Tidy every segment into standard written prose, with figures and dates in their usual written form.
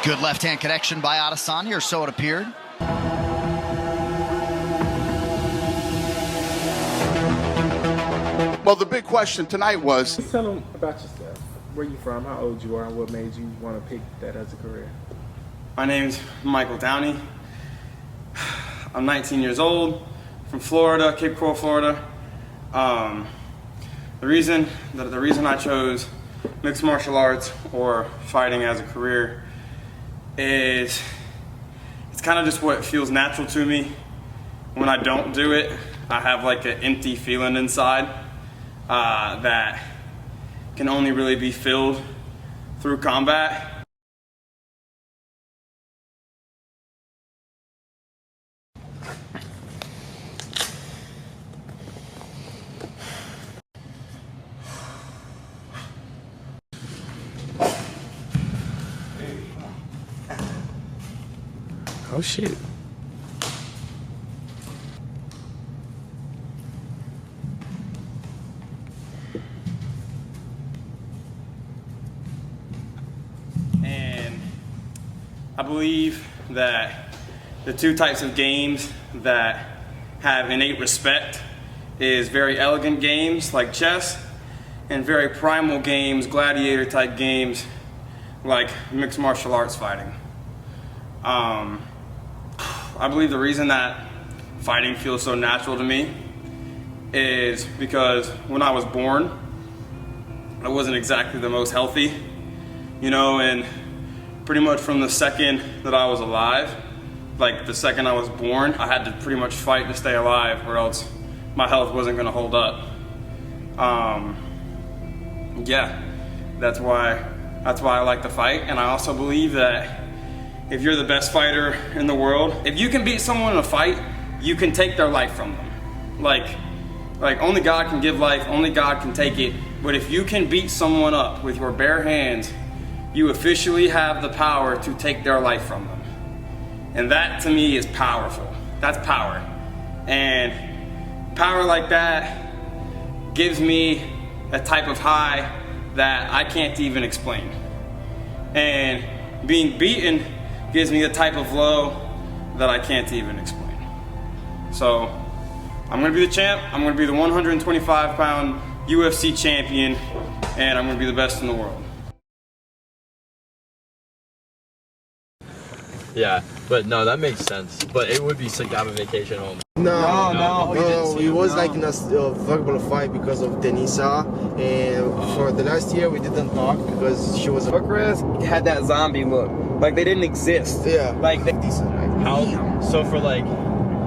Good left-hand connection by Adesanya, or so it appeared. Well, the big question tonight was... Just tell them about yourself. Where you from, how old you are, and what made you want to pick that as a career. My name's Michael Downey. I'm 19 years old, from Florida, Cape Coral, Florida. The reason I chose mixed martial arts or fighting as a career is it's kind of just what feels natural to me. When I don't do it, I have like an empty feeling inside that can only really be filled through combat. Oh shit. And I believe that the two types of games that have innate respect is very elegant games like chess and very primal games, gladiator type games like mixed martial arts fighting. I believe the reason that fighting feels so natural to me is because when I was born, I wasn't exactly the most healthy, you know, and pretty much from the second that I was alive, like the second I was born, I had to pretty much fight to stay alive or else my health wasn't gonna hold up. Yeah, that's why I like to fight, and I also believe that if you're the best fighter in the world, if you can beat someone in a fight, you can take their life from them. Like only God can give life, only God can take it. But if you can beat someone up with your bare hands, you officially have the power to take their life from them. And that to me is powerful. That's power. And power like that gives me a type of high that I can't even explain. And being beaten gives me a type of low that I can't even explain. So I'm gonna be the champ. I'm gonna be the 125-pound UFC champion, and I'm gonna be the best in the world. Yeah, but no, that makes sense. But it would be sick to have a vacation home. No, it was like in a verbal fight because of Denisa, and for the last year we didn't talk because she was Bucharest had that zombie look, like they didn't exist. Yeah, like they decent, right? How? So for like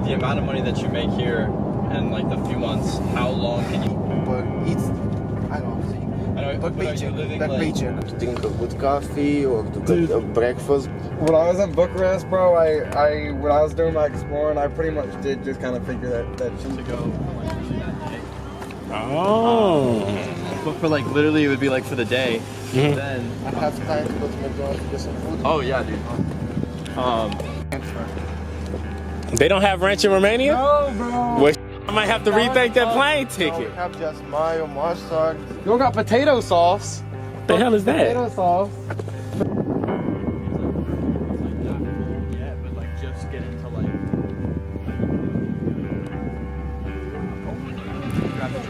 the amount of money that you make here and like the few months, how long can you? But it's I don't know. But paycheck, that paycheck. To drink a good coffee or to get a breakfast. When I was in Bucharest, bro, when I was doing my exploring, I pretty much did just kind of figure that shit to go. But for like literally, it would be like for the day. Mm-hmm. Then I have time to go to McDonald's to get some food. oh yeah, dude. They don't have ranch in Romania? No, bro. Well, I might have to rethink that plane We ticket. have just mayo, mustard. You don't got potato sauce. What the hell is that? Potato sauce. Yeah, but like just get into like. Grab the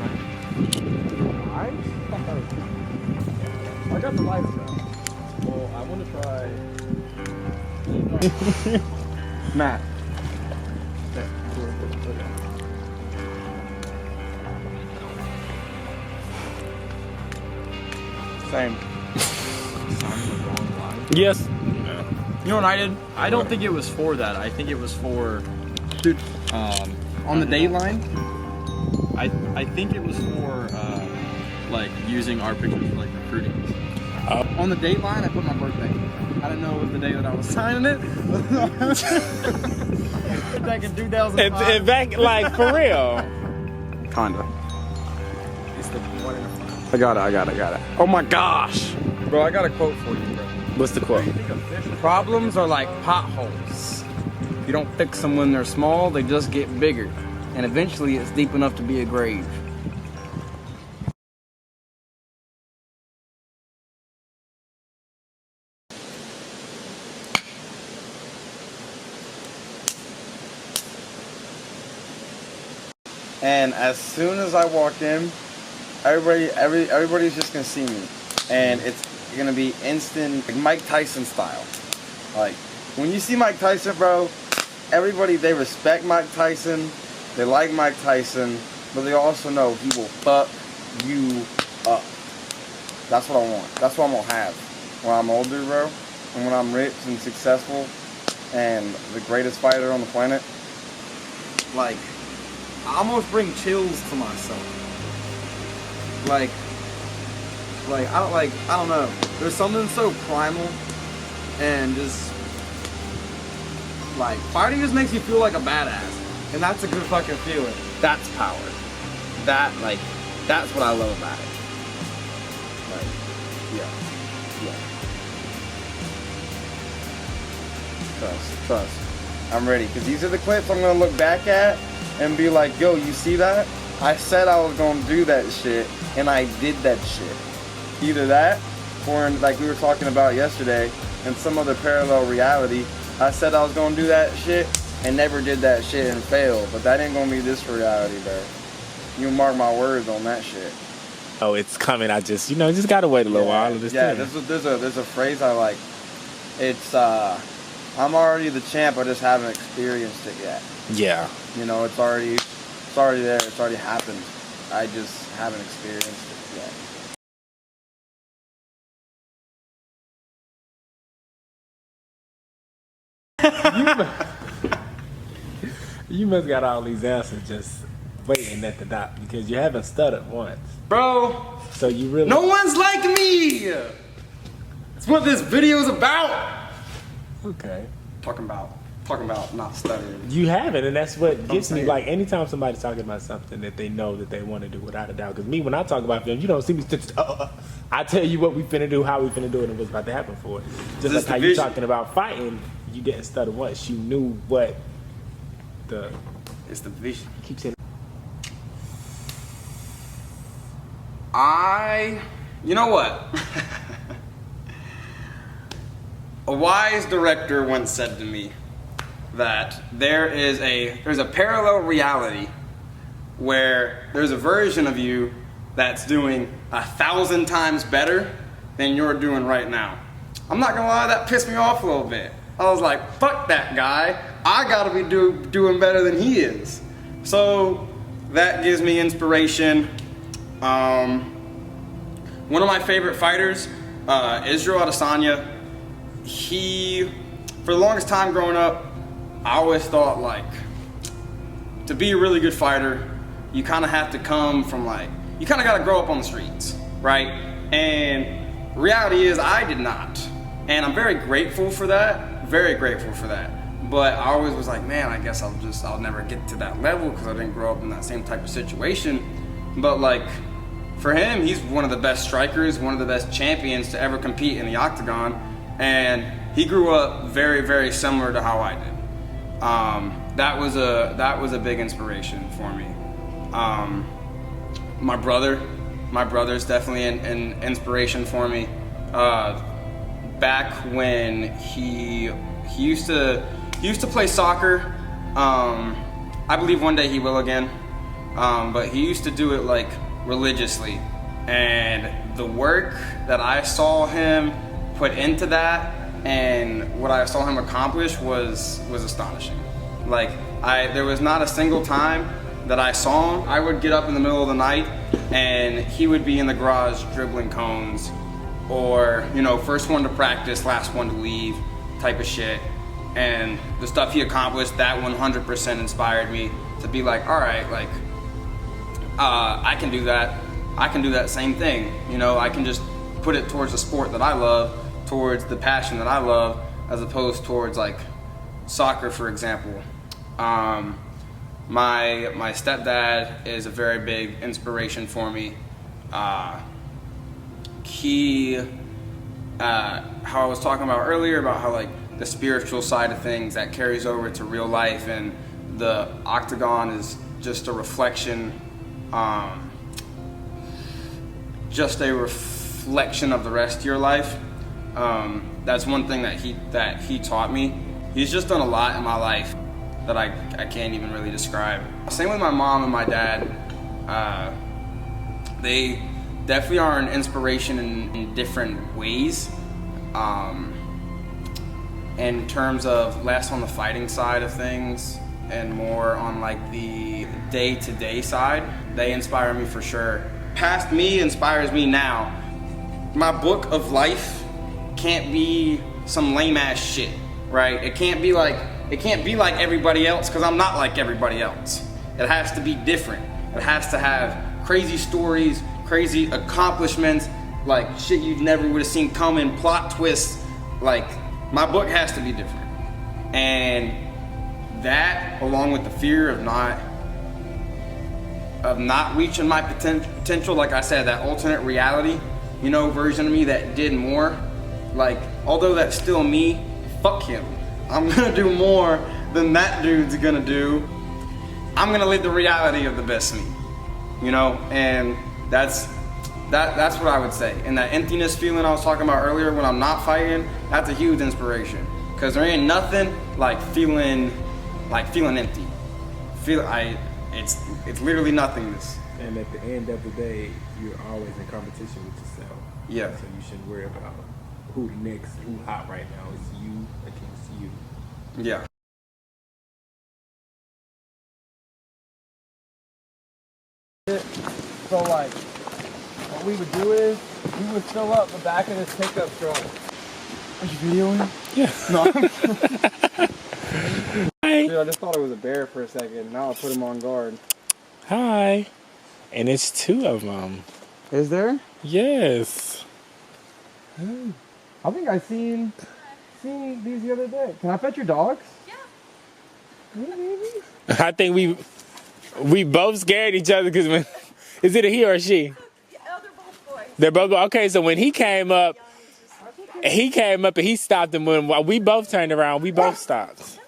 I got the lifestyle. Well, I want to try. Matt. Same. Yes. You know what I did? I don't think it was for that. I think it was for, Dude, on the dateline, I think it was for like using our pictures for like recruiting. on the dateline, I put my birthday. I don't know the day that I was signing it. Back in 2005. If back, like, for real. Kinda. It's the one in the front. I got it. Oh my gosh. Bro, I got a quote for you, bro. What's the quote? Problems are like potholes. You don't fix them when they're small, they just get bigger. And eventually it's deep enough to be a grave. And as soon as I walk in, everybody's just gonna see me, and it's gonna be instant, like Mike Tyson style. Like when you see Mike Tyson, bro, everybody, they respect Mike Tyson, they like Mike Tyson, but they also know he will fuck you up. That's what I want. That's what I'm gonna have when I'm older, bro, and when I'm rich and successful and the greatest fighter on the planet. Like, I almost bring chills to myself. Like I don't know. There's something so primal and just like fighting just makes you feel like a badass, and that's a good fucking feeling. That's power. That's what I love about it. Like, yeah. Trust. I'm ready, because these are the clips I'm gonna look back at and be like, yo, you see that? I said I was gonna do that shit, and I did that shit. Either that, or like we were talking about yesterday, in some other parallel reality, I said I was gonna do that shit and never did that shit and failed. But that ain't gonna be this reality, bro. You mark my words on that shit. Oh, it's coming. I just, just gotta wait a little while. Yeah, there's a phrase I like. It's I'm already the champ, I just haven't experienced it yet. Yeah. It's already there, it's already happened. I just haven't experienced it yet. You must got all these answers just waiting at the dot, because you haven't stuttered once. Bro, So you really... no one's like me. That's what this video's about. Okay. Talking about not stuttering. You haven't, and that's what gets me. saying. Like, anytime somebody's talking about something that they know that they want to do without a doubt. Because me, when I talk about film, you don't see me I tell you what we finna do, how we finna do it, and what's about to happen for it. Just like how you talking about fighting, you didn't stutter once. You knew what It's the vision. keep saying. You know what? A wise director once said to me that there's a parallel reality where there's a version of you that's doing 1,000 times better than you're doing right now. I'm not gonna lie, that pissed me off a little bit. I was like, fuck that guy. I gotta be doing better than he is. So that gives me inspiration. One of my favorite fighters, Israel Adesanya, he, for the longest time growing up, I always thought, like, to be a really good fighter, you kind of have to come from, like, you kind of got to grow up on the streets, right? And reality is I did not. And I'm very grateful for that, But I always was like, man, I guess I'll never get to that level because I didn't grow up in that same type of situation. But, like, for him, he's one of the best strikers, one of the best champions to ever compete in the octagon. And he grew up very, very similar to how I did. That was a big inspiration for me. My brother's definitely an inspiration for me. Back when he used to play soccer. I believe one day he will again. But he used to do it like religiously, and the work that I saw him put into that and what I saw him accomplish was astonishing. Like, there was not a single time that I saw him. I would get up in the middle of the night and he would be in the garage dribbling cones, or, first one to practice, last one to leave type of shit. And the stuff he accomplished, that 100% inspired me to be like, all right, like, I can do that. I can do that same thing. I can just put it towards the sport that I love, towards the passion that I love, as opposed towards, like, soccer, for example. My stepdad is a very big inspiration for me. How I was talking about earlier about how, like, the spiritual side of things that carries over to real life, and the octagon is just a reflection, of the rest of your life. That's one thing that he taught me. He's just done a lot in my life. that I can't even really describe. Same with my mom and my dad. They definitely are an inspiration in different ways. In terms of less on the fighting side of things and more on like the day-to-day side, they inspire me for sure. Past me inspires me now. My book of life can't be some lame ass shit, right? It can't be like everybody else, because I'm not like everybody else. It has to be different. It has to have crazy stories, crazy accomplishments, like shit you never would have seen coming, plot twists. Like, my book has to be different. And that, along with the fear of not reaching my potential, like I said, that alternate reality, you know, version of me that did more, like, although that's still me, fuck him. I'm gonna do more than that dude's gonna do. I'm gonna live the reality of the best me, you know, and that's what I would say. And that emptiness feeling I was talking about earlier when I'm not fighting, that's a huge inspiration. Cause there ain't nothing like feeling empty. It's literally nothingness. And at the end of the day, you're always in competition with yourself. Yeah. So you shouldn't worry about who hot right now. It's you against you. Yeah. So like, what we would do is, we would fill up the back of this pickup truck. Are you videoing? Yeah. No. Hi. Dude, I just thought it was a bear for a second. Now I put him on guard. Hi. And it's 2 of them. Is there? Yes. I think I seen these the other day. Can I pet your dogs? Yeah. I think we both scared each other because when is it a he or a she? Yeah, they're both boys. They're both okay. So when he came up and he stopped, and when we both turned around, we both stopped.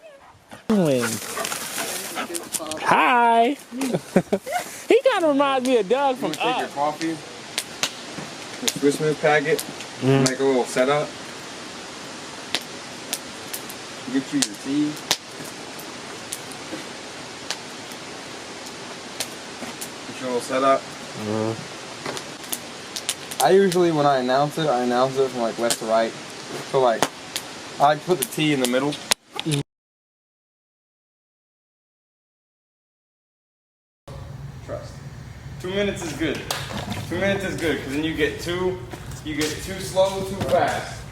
Hi. He kind of reminds me of Doug from Take your Up. coffee, the Swiss Miss packet, make a little setup. Get you your tea. Get your little setup. I usually, when I announce it from like left to right. So like, I like to put the tea in the middle. Trust. 2 minutes is good. 2 minutes is good, because then you get too slow, too fast.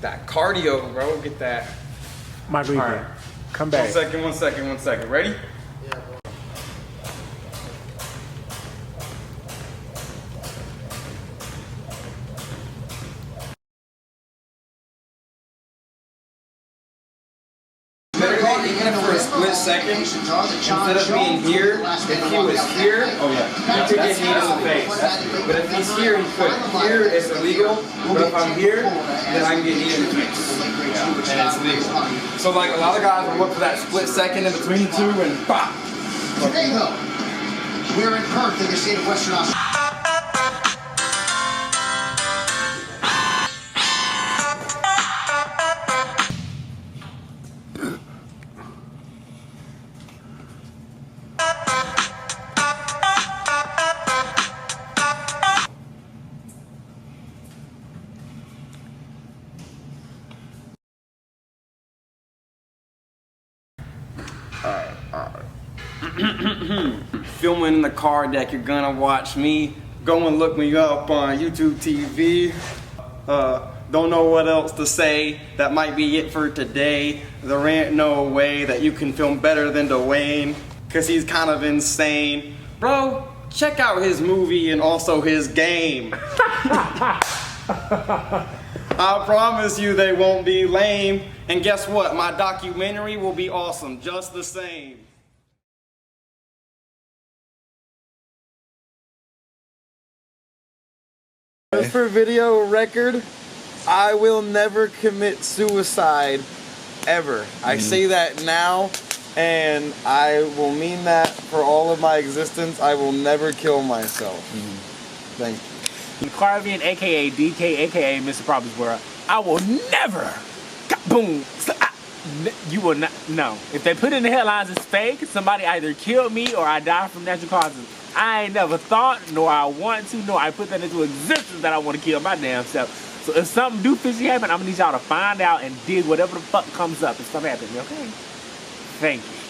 That cardio, bro, get that. My breathing. All right. Come back. One second. Ready? Even for a split second, instead of being here, if he was here, he could get hit in the face. But if he's here, he couldn't. Here, it's illegal, but if I'm here, then I can get hit in the face. And it's legal. So like a lot of guys will look for that split second in between the two and pop. Today though, we're in Perth in the state of Western Australia. Filming in the car deck, you're gonna watch me. Go and look me up on YouTube TV. Don't know what else to say. That might be it for today. There ain't no way that you can film better than Dwayne, cause he's kind of insane. Bro, check out his movie and also his game. I promise you they won't be lame. And guess what? My documentary will be awesome just the same. Just for video record, I will never commit suicide ever. I say that now, and I will mean that for all of my existence. I will never kill myself. Thank you. Carvian, aka DK, aka Mr. Problems World. I will never boom You will not. No. If they put in the headlines it's fake, somebody either killed me or I died from natural causes. I ain't never thought, nor I want to, nor I put that into existence that I want to kill my damn self. So if something do fishy happen, I'm gonna need y'all to find out and dig whatever the fuck comes up if something happens. Okay? Thank you.